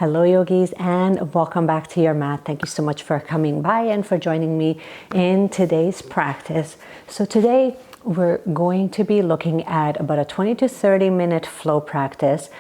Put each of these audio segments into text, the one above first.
Hello yogis, and welcome back to your mat. Thank you so much for coming by and for joining me in today's practice. So today we're going to be looking at about a 20 to 30 minute flow practice.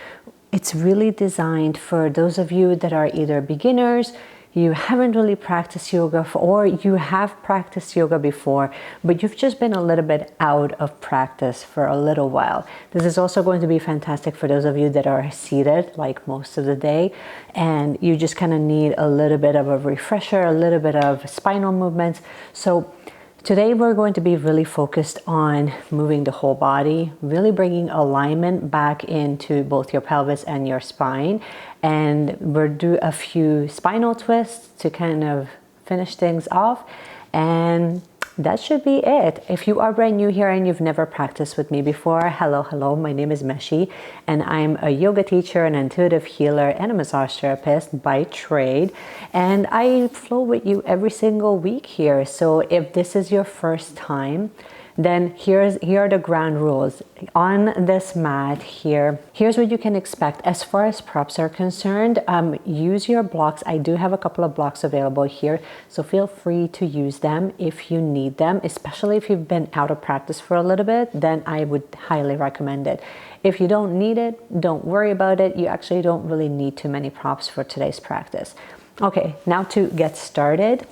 It's really designed for those of you that are either beginners, you haven't really practiced yoga, or you have practiced yoga before, but you've just been a little bit out of practice for a little while. This is also going to be fantastic for those of you that are seated like most of the day, and you just kind of need a little bit of a refresher, a little bit of spinal movements. So today we're going to be really focused on moving the whole body, really bringing alignment back into both your pelvis and your spine. And we'll do a few spinal twists to kind of finish things off. And that should be it. If you are brand new here and you've never practiced with me before, hello, my name is Meshi, and I'm a yoga teacher, an intuitive healer, and a massage therapist by trade. And I flow with you every single week here. So if this is your first time, then here are the ground rules. On this mat here's what you can expect. As far as props are concerned, use your blocks. I do have a couple of blocks available here, so feel free to use them if you need them, especially if you've been out of practice for a little bit, then I would highly recommend it. If you don't need it, don't worry about it. You actually don't really need too many props for today's practice. Okay, now to get started,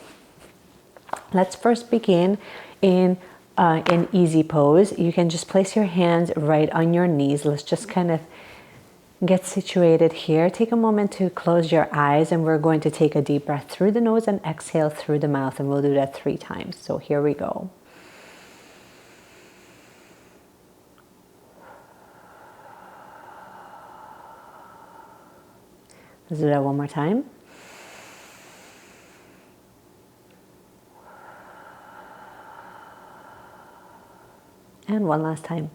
let's first begin in easy pose. You can just place your hands right on your knees. Let's just kind of get situated here. Take a moment to close your eyes, and we're going to take a deep breath through the nose and exhale through the mouth, and we'll do that 3 times. So here we go. Let's do that one more time. And one last time.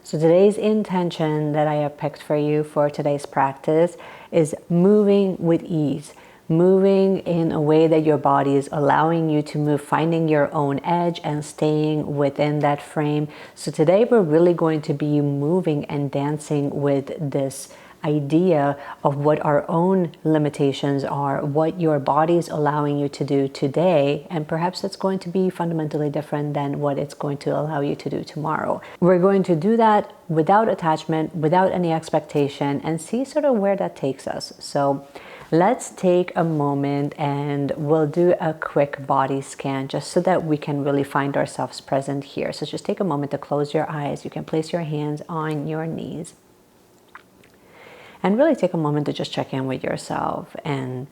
So today's intention that I have picked for you for today's practice is moving with ease. Moving in a way that your body is allowing you to move, finding your own edge and staying within that frame. So today we're really going to be moving and dancing with this idea of what our own limitations are, what your body is allowing you to do today, and perhaps it's going to be fundamentally different than what it's going to allow you to do tomorrow. We're going to do that without attachment, without any expectation, and see sort of where that takes us. So let's take a moment and we'll do a quick body scan just so that we can really find ourselves present here. So just take a moment to close your eyes. You can place your hands on your knees. And really take a moment to just check in with yourself, and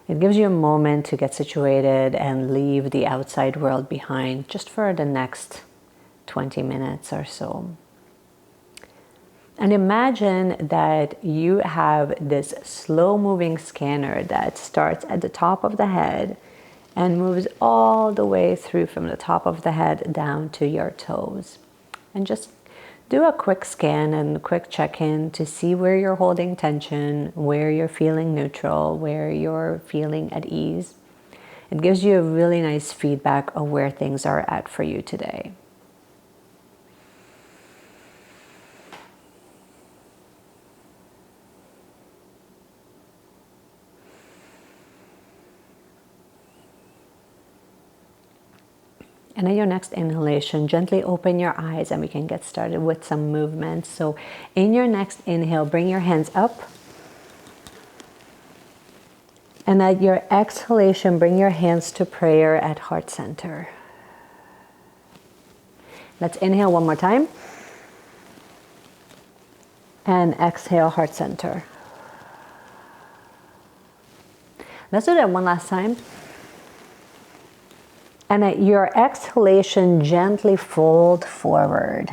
it gives you a moment to get situated and leave the outside world behind just for the next 20 minutes or so. And imagine that you have this slow moving scanner that starts at the top of the head and moves all the way through from the top of the head down to your toes. And just do a quick scan and a quick check-in to see where you're holding tension, where you're feeling neutral, where you're feeling at ease. It gives you a really nice feedback of where things are at for you today. And in your next inhalation, gently open your eyes and we can get started with some movements. So in your next inhale, bring your hands up. And at your exhalation, bring your hands to prayer at heart center. Let's inhale one more time. And exhale, heart center. Let's do that one last time. And at your exhalation, gently fold forward.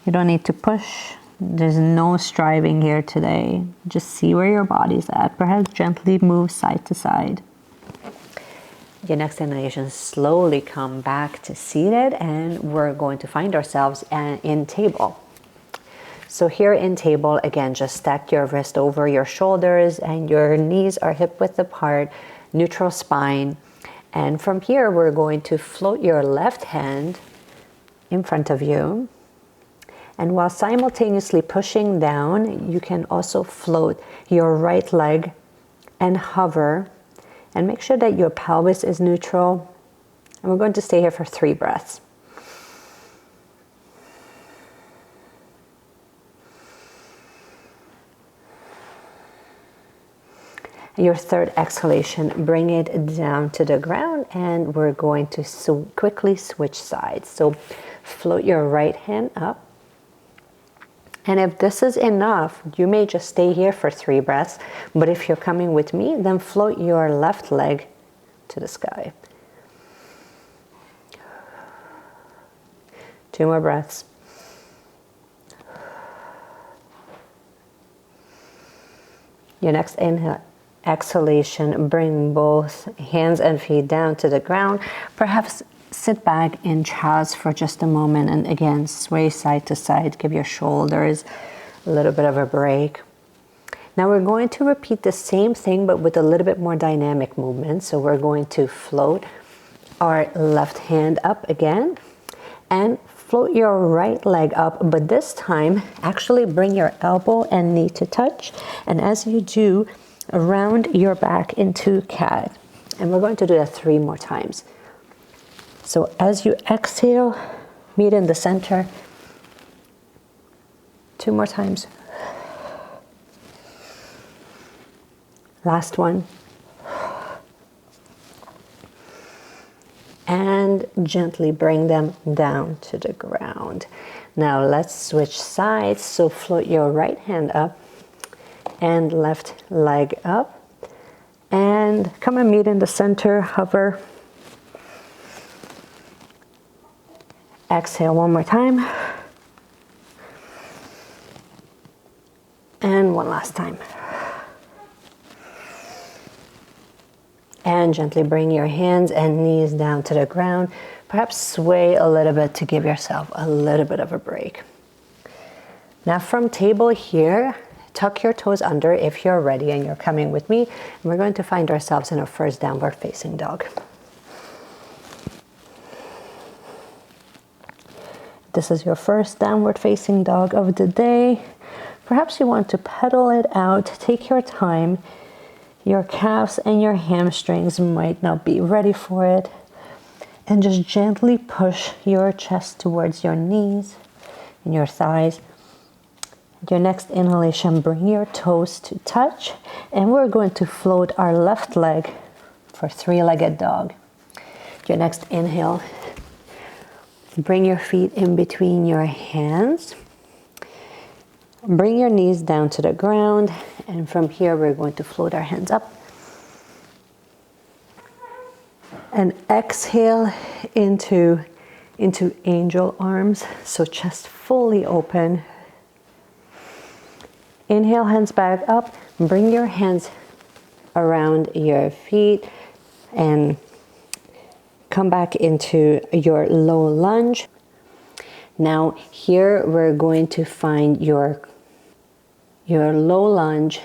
You don't need to push. There's no striving here today. Just see where your body's at. Perhaps gently move side to side. Your next inhalation, slowly come back to seated, and we're going to find ourselves in table. So here in table, again, just stack your wrist over your shoulders and your knees are hip width apart. neutral spine. And from here, we're going to float your left hand in front of you. And while simultaneously pushing down, you can also float your right leg and hover. And make sure that your pelvis is neutral. And we're going to stay here for 3 breaths. Your third exhalation, bring it down to the ground, and we're going to quickly switch sides. So float your right hand up. And if this is enough, you may just stay here for 3 breaths. But if you're coming with me, then float your left leg to the sky. 2 more breaths. Your next inhale. Exhalation, bring both hands and feet down to the ground. Perhaps sit back in child's for just a moment, and again, sway side to side. Give your shoulders a little bit of a break. Now we're going to repeat the same thing, but with a little bit more dynamic movement. So we're going to float our left hand up again, and float your right leg up, but this time, actually bring your elbow and knee to touch. And as you do, round your back into cat. And we're going to do that 3 more times. So as you exhale, meet in the center. 2 more times. Last one. And gently bring them down to the ground. Now let's switch sides. So float your right hand up and left leg up, and come and meet in the center, hover. Exhale 1 more time, and 1 last time. And gently bring your hands and knees down to the ground. Perhaps sway a little bit to give yourself a little bit of a break. Now from table here, tuck your toes under if you're ready and you're coming with me. And we're going to find ourselves in our first downward facing dog. This is your first downward facing dog of the day. Perhaps you want to pedal it out. Take your time. Your calves and your hamstrings might not be ready for it. And just gently push your chest towards your knees and your thighs. Your next inhalation, bring your toes to touch, and we're going to float our left leg for 3-legged dog. Your next inhale, bring your feet in between your hands. Bring your knees down to the ground, and from here we're going to float our hands up. And exhale into angel arms, so chest fully open. Inhale, hands back up. Bring your hands around your feet and come back into your low lunge. Now here we're going to find your low lunge.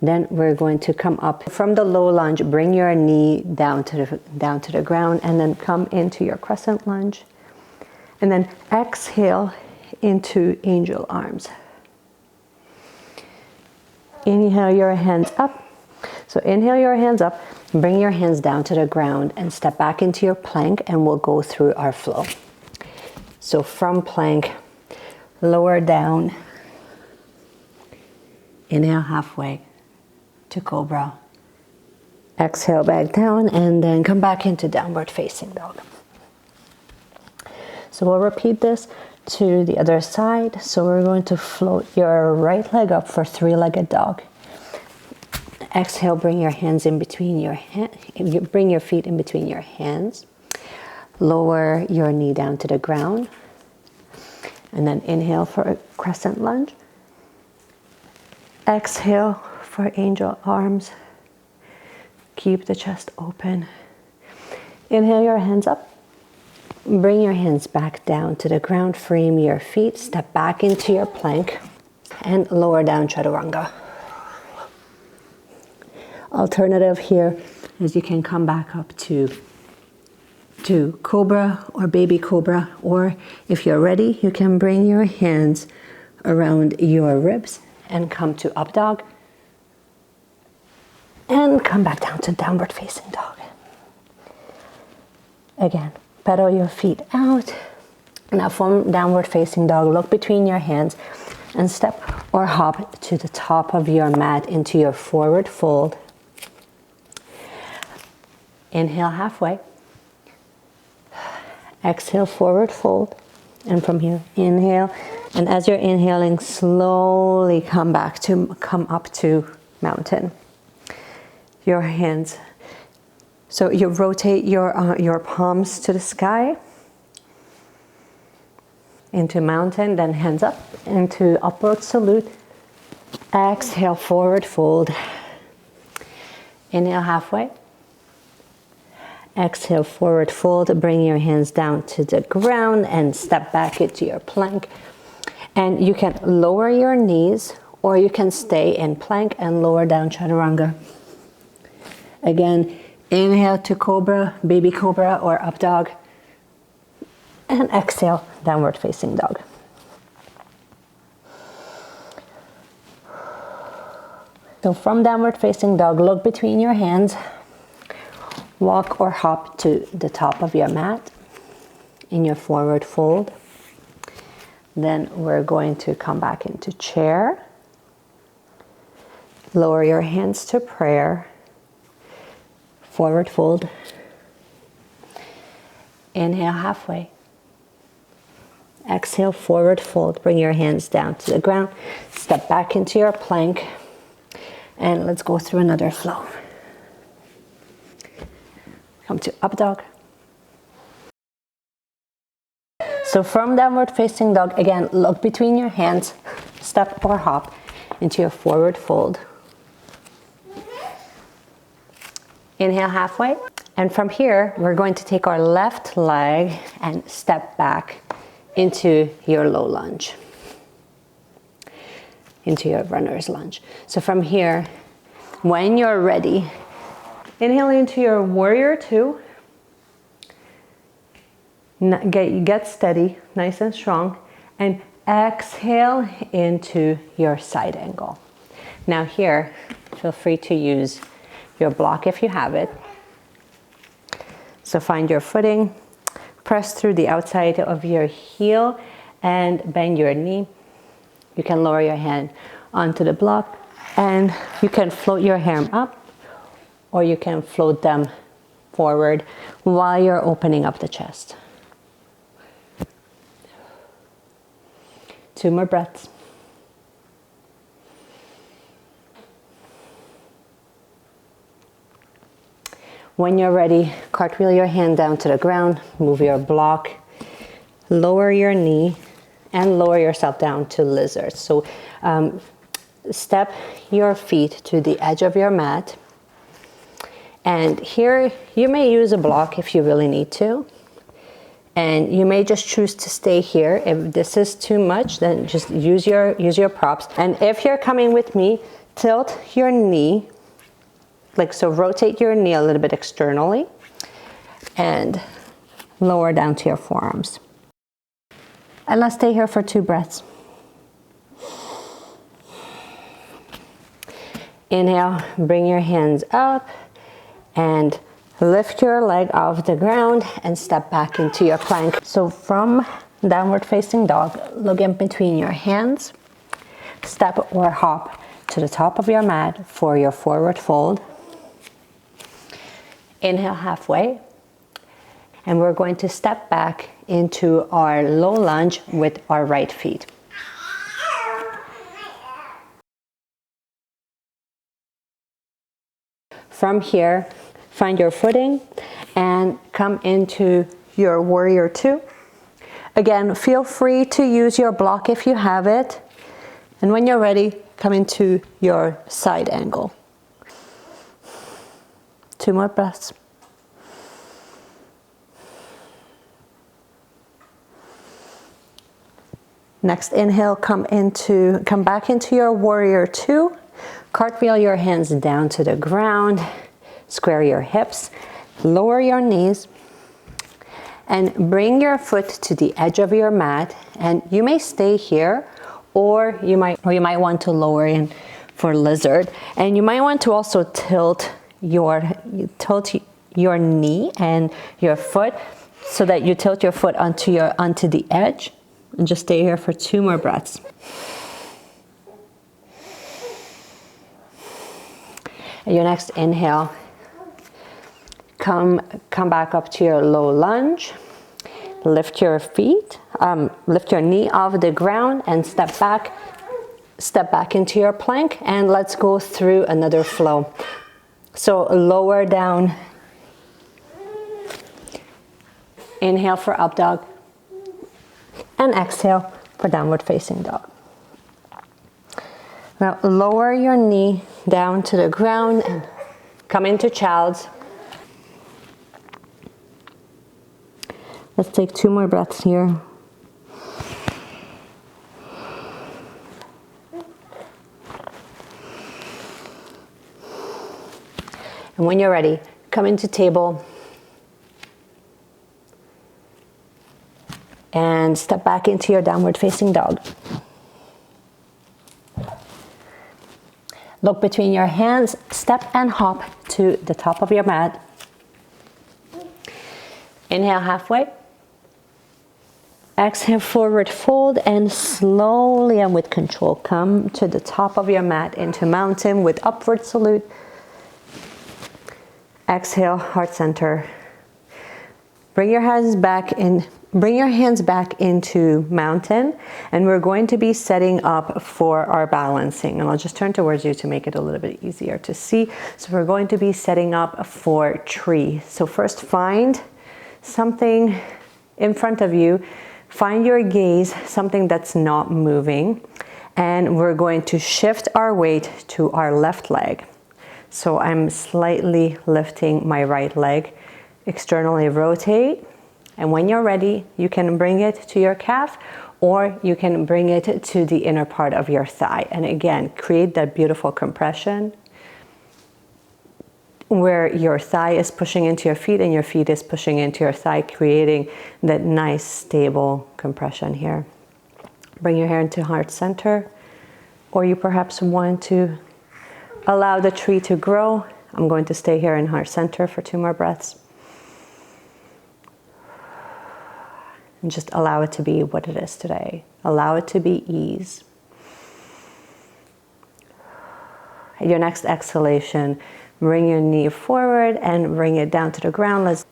Then we're going to come up from the low lunge, bring your knee down to the ground, and then come into your crescent lunge. And then exhale into angel arms. Inhale your hands up. So inhale your hands up, bring your hands down to the ground and step back into your plank, and we'll go through our flow. So from plank, lower down, inhale halfway to cobra. Exhale back down, and then come back into downward facing dog. So we'll repeat this to the other side. So we're going to float your right leg up for 3-legged dog. Exhale, bring your hands in between your bring your feet in between your hands. Lower your knee down to the ground. And then inhale for a crescent lunge. Exhale for angel arms. Keep the chest open. Inhale your hands up. Bring your hands back down to the ground. Frame your feet. Step back into your plank. And lower down chaturanga. Alternative here is you can come back up to cobra or baby cobra, or if you're ready, you can bring your hands around your ribs and come to up dog and come back down to downward facing dog. Again, pedal your feet out. Now from downward facing dog, look between your hands and step or hop to the top of your mat into your forward fold. Inhale halfway. Exhale, forward fold. And from here, inhale. And as you're inhaling, slowly come up to mountain. Your hands. So you rotate your palms to the sky. Into mountain, then hands up into upward salute. Exhale, forward fold. Inhale halfway. Exhale, forward fold. Bring your hands down to the ground and step back into your plank. And you can lower your knees, or you can stay in plank and lower down chaturanga. Again, inhale to cobra, baby cobra, or up dog. And exhale, downward facing dog. So from downward facing dog, look between your hands. Walk or hop to the top of your mat in your forward fold. Then we're going to come back into chair. Lower your hands to prayer. Forward fold. Inhale halfway. Exhale, forward fold. Bring your hands down to the ground. Step back into your plank. And let's go through another flow. Come to up dog. So from downward facing dog, again, look between your hands. Step or hop into your forward fold. Inhale halfway. And from here, we're going to take our left leg and step back into your low lunge, into your runner's lunge. So from here, when you're ready, inhale into your warrior two. Get steady, nice and strong, and exhale into your side angle. Now here, feel free to use your block if you have it. So find your footing. Press through the outside of your heel and bend your knee. You can lower your hand onto the block and you can float your arm up, or you can float them forward while you're opening up the chest. 2 more breaths. When you're ready, cartwheel your hand down to the ground, move your block, lower your knee, and lower yourself down to lizard. So step your feet to the edge of your mat. And here you may use a block if you really need to. And you may just choose to stay here. If this is too much, then just use your props. And if you're coming with me, tilt your knee. So rotate your knee a little bit externally and lower down to your forearms. And let's stay here for 2 breaths. Inhale, bring your hands up and lift your leg off the ground and step back into your plank. So from downward facing dog, look in between your hands, step or hop to the top of your mat for your forward fold. Inhale halfway, and we're going to step back into our low lunge with our right feet. From here, find your footing and come into your warrior two. Again, feel free to use your block if you have it. And when you're ready, come into your side angle. 2 more breaths. Next inhale, come back into your warrior two. cartwheel your hands down to the ground, square your hips, lower your knees, and bring your foot to the edge of your mat. And you may stay here, or you might want to lower in for lizard. And you might want to also tilt your knee and your foot so that you tilt your foot onto the edge, and just stay here for 2 more breaths. And your next inhale, come back up to your low lunge. Lift your knee off the ground and step back into your plank, and let's go through another flow. So lower down, inhale for up dog, and exhale for downward facing dog. Now lower your knee down to the ground and come into child's. Let's take 2 more breaths here. And when you're ready, come into table and step back into your downward facing dog. Look between your hands, step and hop to the top of your mat. Inhale halfway. Exhale, forward fold, and slowly and with control, come to the top of your mat into mountain with upward salute. Exhale, heart center. Bring your hands back into mountain, and we're going to be setting up for our balancing. And I'll just turn towards you to make it a little bit easier to see. So we're going to be setting up for tree. So first, find something in front of you. Find your gaze, something that's not moving, and we're going to shift our weight to our left leg. So I'm slightly lifting my right leg, externally rotate, and when you're ready, you can bring it to your calf, or you can bring it to the inner part of your thigh. And again, create that beautiful compression where your thigh is pushing into your feet and your feet is pushing into your thigh, creating that nice stable compression here. Bring your hair into heart center, or you perhaps want to allow the tree to grow. I'm going to stay here in heart center for 2 more breaths. And just allow it to be what it is today. Allow it to be ease. At your next exhalation, bring your knee forward and bring it down to the ground.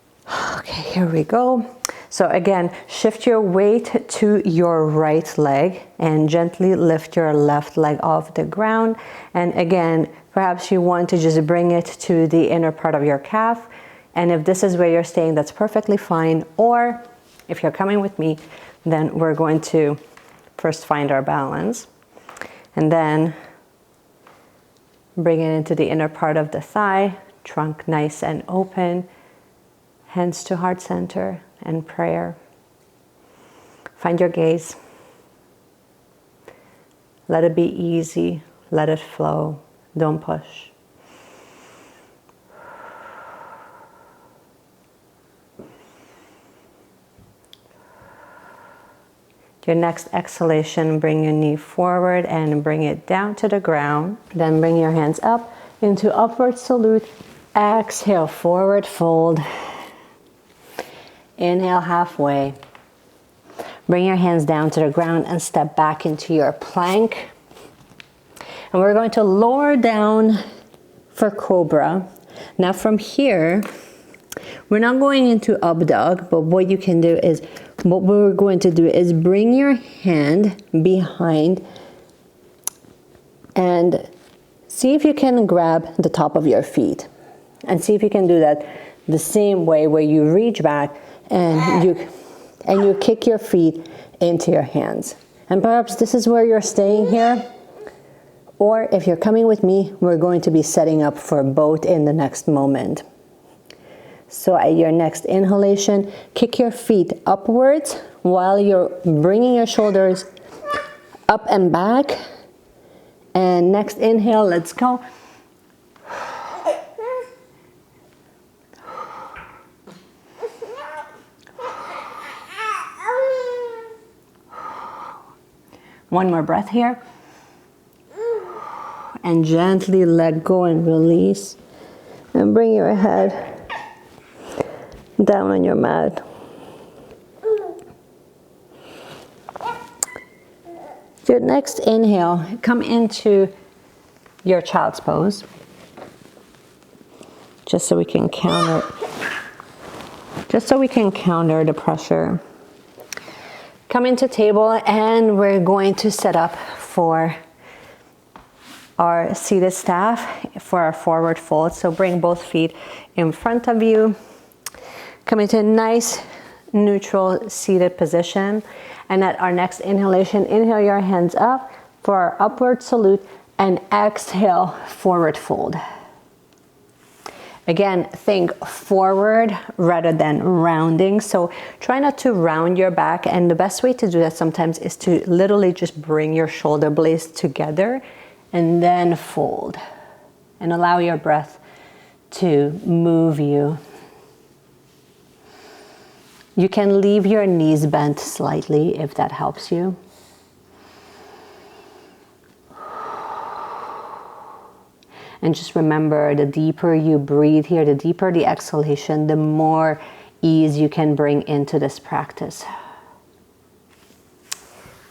Okay, here we go. So again, shift your weight to your right leg and gently lift your left leg off the ground. And again, perhaps you want to just bring it to the inner part of your calf. And if this is where you're staying, that's perfectly fine. Or if you're coming with me, then we're going to first find our balance and then bring it into the inner part of the thigh, trunk nice and open, hands to heart center and prayer. Find your gaze. Let it be easy, let it flow, don't push. Your next exhalation, bring your knee forward and bring it down to the ground. Then bring your hands up into upward salute. Exhale, forward fold. Inhale halfway. Bring your hands down to the ground and step back into your plank. And we're going to lower down for cobra. Now from here, we're not going into up dog, but what we're going to do is bring your hand behind and see if you can grab the top of your feet. And see if you can do that the same way, where you reach back and you kick your feet into your hands. And perhaps this is where you're staying here. Or if you're coming with me, we're going to be setting up for both in the next moment. So at your next inhalation, kick your feet upwards while you're bringing your shoulders up and back. And next inhale, let's go. One more breath here. And gently let go and release. And bring your head down on your mat. Your next inhale, come into your child's pose. Just so we can counter the pressure. Come into table, and we're going to set up for our seated staff for our forward fold. So bring both feet in front of you. Come into a nice neutral seated position. And at our next inhalation, inhale your hands up for our upward salute, and exhale, forward fold. Again, think forward rather than rounding. So try not to round your back. And the best way to do that sometimes is to literally just bring your shoulder blades together and then fold. And allow your breath to move you. You can leave your knees bent slightly if that helps you. And just remember, the deeper you breathe here, the deeper the exhalation, the more ease you can bring into this practice.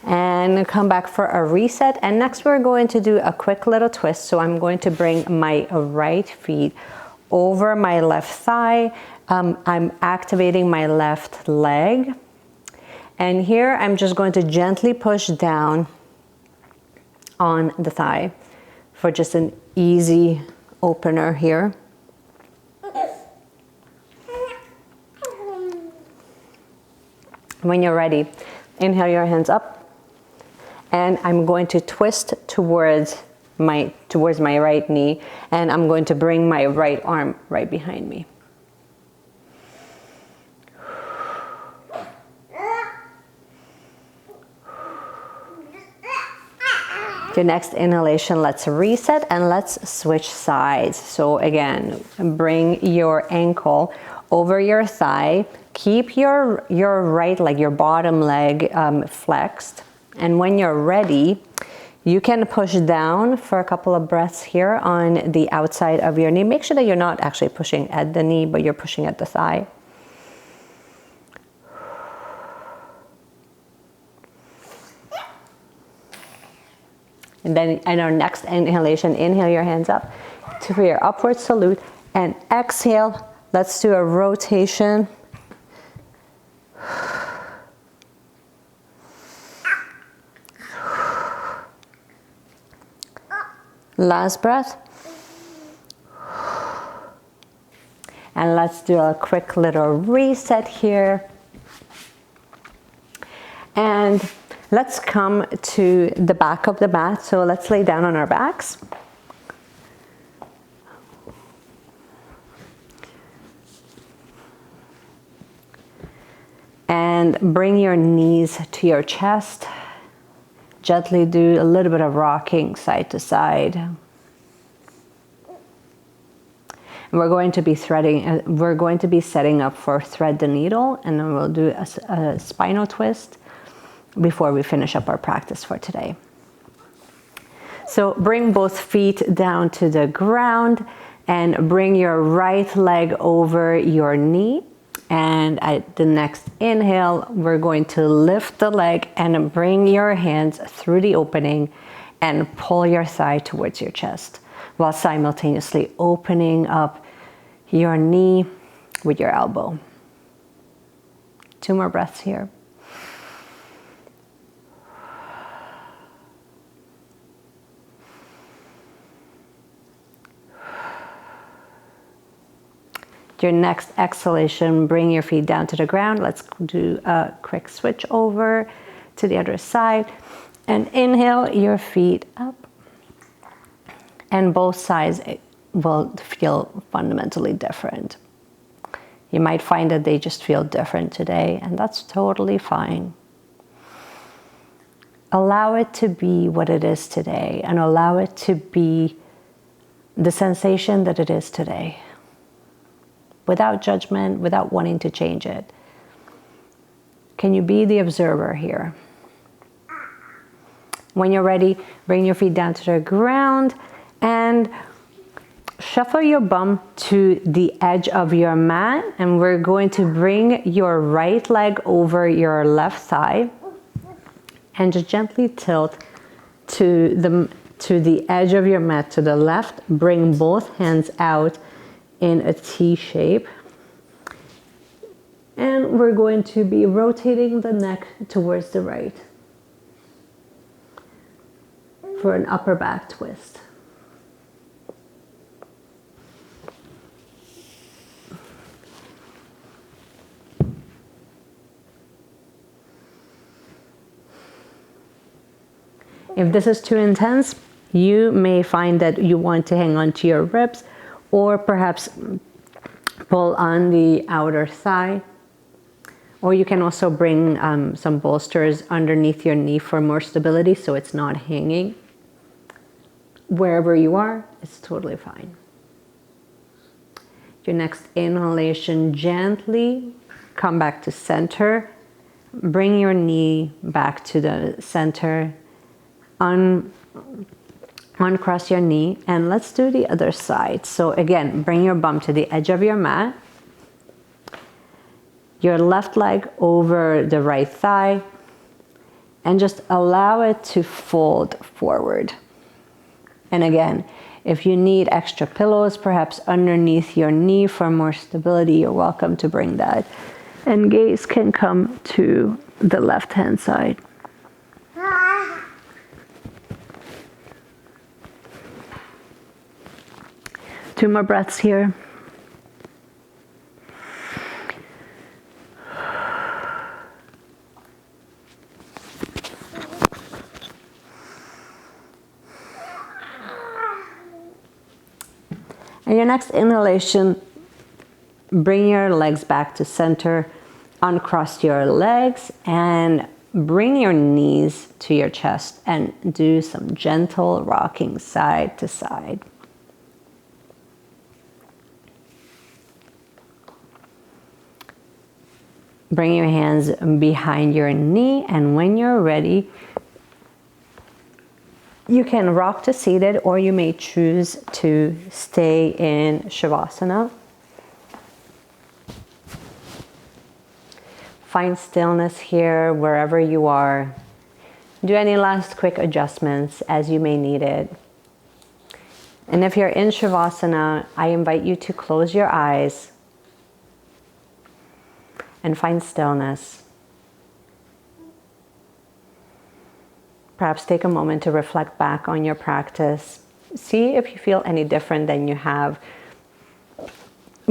And come back for a reset. And next we're going to do a quick little twist. So I'm going to bring my right feet over my left thigh. I'm activating my left leg. And here I'm just going to gently push down on the thigh for just an easy opener here. When you're ready, inhale your hands up, and I'm going to twist towards my right knee, and I'm going to bring my right arm right behind me. Your next inhalation, let's reset and let's switch sides. So again, bring your ankle over your thigh. Keep your right leg, your bottom leg flexed. And when you're ready, you can push down for a couple of breaths here on the outside of your knee. Make sure that you're not actually pushing at the knee, but you're pushing at the thigh. And then in our next inhalation, inhale your hands up to your upward salute, and exhale. Let's do a rotation. Last breath. And let's do a quick little reset here. And let's come to the back of the mat. So let's lay down on our backs. And bring your knees to your chest. Gently do a little bit of rocking side to side. And we're going to be setting up for thread the needle, and then we'll do a spinal twist before we finish up our practice for today. So bring both feet down to the ground and bring your right leg over your knee. And at the next inhale, we're going to lift the leg and bring your hands through the opening and pull your thigh towards your chest while simultaneously opening up your knee with your elbow. 2 more breaths here. Your next exhalation, bring your feet down to the ground. Let's do a quick switch over to the other side. And inhale your feet up. And both sides will feel fundamentally different. You might find that they just feel different today, and that's totally fine. allow it to be what it is today, and allow it to be the sensation that it is today, without judgment, without wanting to change it. Can you be the observer here? When you're ready, bring your feet down to the ground and shuffle your bum to the edge of your mat, and we're going to bring your right leg over your left thigh and just gently tilt to the edge of your mat to the left. Bring both hands out in a T shape. And we're going to be rotating the neck towards the right for an upper back twist. If this is too intense, you may find that you want to hang on to your ribs or perhaps pull on the outer thigh. Or you can also bring some bolsters underneath your knee for more stability so it's not hanging. Wherever you are, it's totally fine. Your next inhalation, gently come back to center. Bring your knee back to the center. Uncross your knee, and let's do the other side. So again, bring your bum to the edge of your mat. Your left leg over the right thigh, and just allow it to fold forward. And again, if you need extra pillows, perhaps underneath your knee for more stability, you're welcome to bring that. And gaze can come to the left-hand side. 2 more breaths here. And your next inhalation, bring your legs back to center, uncross your legs, and bring your knees to your chest and do some gentle rocking side to side. Bring your hands behind your knee, and when you're ready, you can rock to seated, or you may choose to stay in Savasana. Find stillness here wherever you are. Do any last quick adjustments as you may need it. And if you're in Savasana, I invite you to close your eyes and find stillness. Perhaps take a moment to reflect back on your practice. See if you feel any different than you have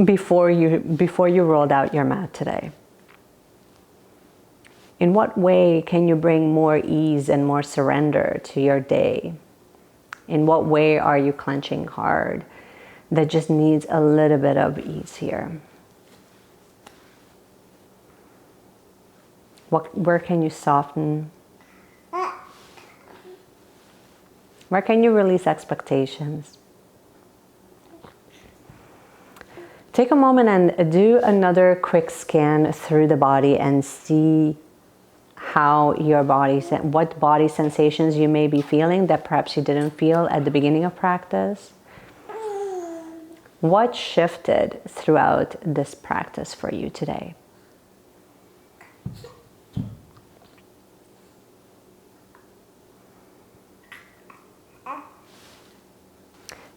before you rolled out your mat today. In what way can you bring more ease and more surrender to your day? In what way are you clenching hard that just needs a little bit of ease here? Where can you soften? Where can you release expectations? Take a moment and do another quick scan through the body and see how your body, what body sensations you may be feeling that perhaps you didn't feel at the beginning of practice. What shifted throughout this practice for you today?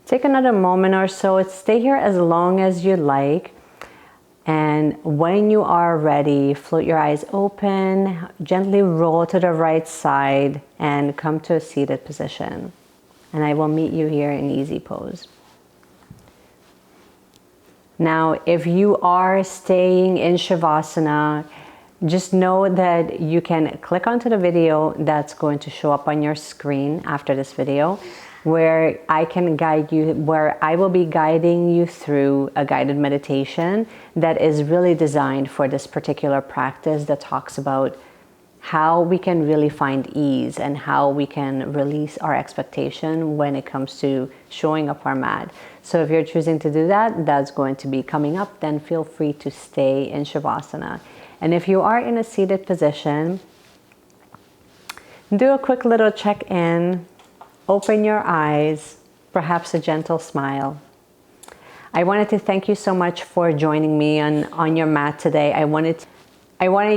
Take another moment or so. Stay here as long as you like. And when you are ready, float your eyes open, gently roll to the right side and come to a seated position. And I will meet you here in easy pose. Now, if you are staying in Savasana, just know that you can click onto the video that's going to show up on your screen after this video, where I can guide you, where I will be guiding you through a guided meditation that is really designed for this particular practice that talks about how we can really find ease and how we can release our expectation when it comes to showing up our mat. So if you're choosing to do that, that's going to be coming up. Then feel free to stay in Shavasana. And if you are in a seated position, do a quick little check-in, open your eyes, perhaps a gentle smile. I wanted to thank you so much for joining me on your mat today. I wanted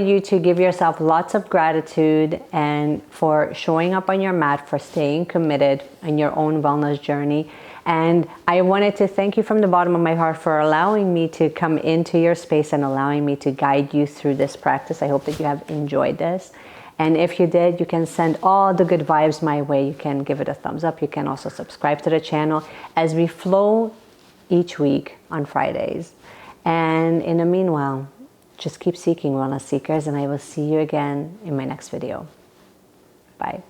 you to give yourself lots of gratitude and for showing up on your mat, for staying committed in your own wellness journey. And I wanted to thank you from the bottom of my heart for allowing me to come into your space and allowing me to guide you through this practice. I hope that you have enjoyed this. And if you did, you can send all the good vibes my way. You can give it a thumbs up. You can also subscribe to the channel as we flow each week on Fridays. And in the meanwhile, just keep seeking, wellness seekers, and I will see you again in my next video. Bye.